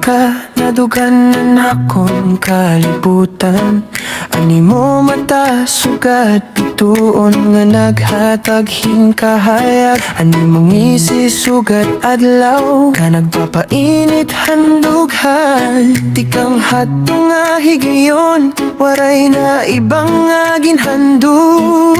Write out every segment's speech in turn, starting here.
ka, naduganan akong kalibutan. Ani mo mata, sugat, bituon nga naghatag hinkahayag. Ani mong ngisi, sugat, adlaw ka nagpapainit handughan. Di kang hato nga higayon, waray na ibang nga ginhandog.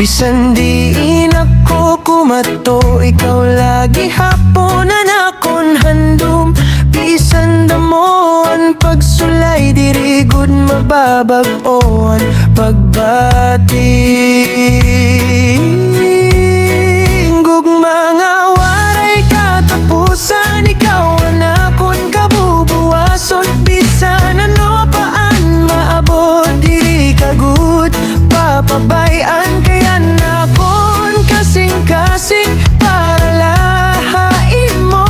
Bisan diin ako kumato, ikaw lagi haponan akong handom. Bisan damoan pagsulay, diri gud mababag-oan pagbati. Gugma waray katapusan, ikaw ang akong kabubuwason. Bisan ano paan maabot, diri kagud papabayan. Kaya nakon kasing-kasing para lahain mo.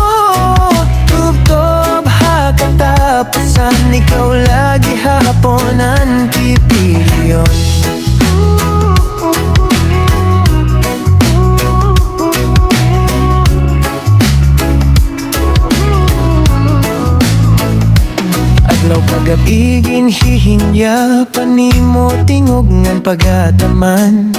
Tubtob ha katapusan, ikaw lagi haponan pipiliyon. Adlaw pag-abigin hihinya, panimo tingugngan pagataman.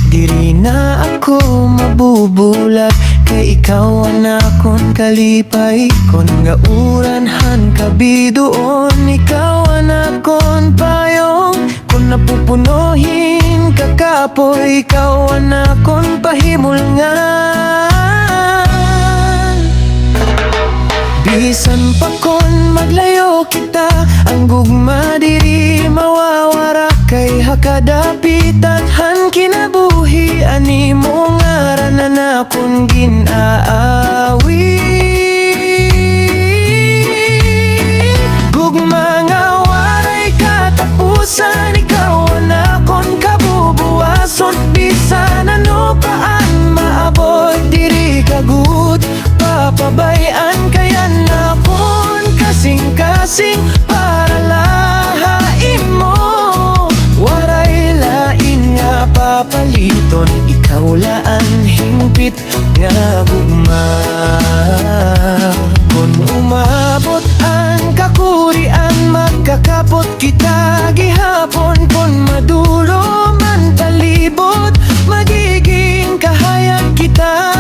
Diri na ako mabubulag, kay ikaw ang akong kalipay. Kon nga uranhan kabidoon, ikaw ang akong payong. Kung napupunuhin kakapoy, ikaw ang akong pahimulngan. Bisan pa kon maglayo kita, ang gugma diri mawawara. Kay hakadapitan han kinabuhi, ani mo ngaranan akong ginaawi. Gugma nga waray katapusan, ikaw ang akong kabubuwason. Bisan ano paan maabot, diri kagud papabayan. Kaya nakon kasing-kasing para lahain mo. Waray lain nga papaliton, ikaw laan hingpit nga gugma. Kung umabot ang kakurian, magkakapot kita gihapon. Kung madulo man palibot, magiging kahayag kita.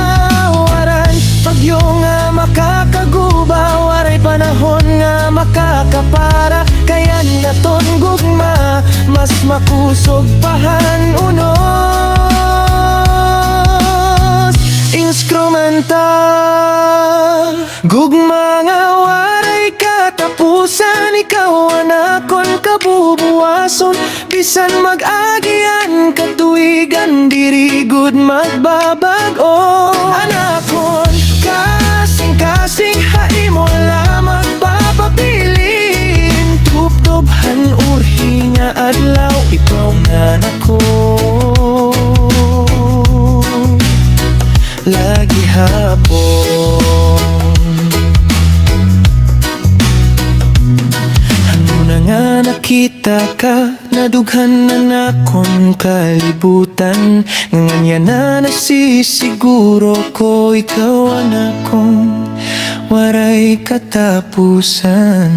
Waran pagyo nga makakaguba, waray panahon nga makakapara. Kaya naton gugma, mas makusog pahan unos instrumental. Gugma nga waray katapusan, ikaw ang akong kabubuwason. Bisan mag-agian katuigan, diri gud magbabago. Anakon kasing-kasing, haim mo lamang papapilin. Tubtubhan urhi nga adlaw, ikaw nga nako lagi hapon. Ano na nga nakita ka, nadughanan akong kalibutan. Nganya na nasisiguro ko, ikaw ang akong waray katapusan.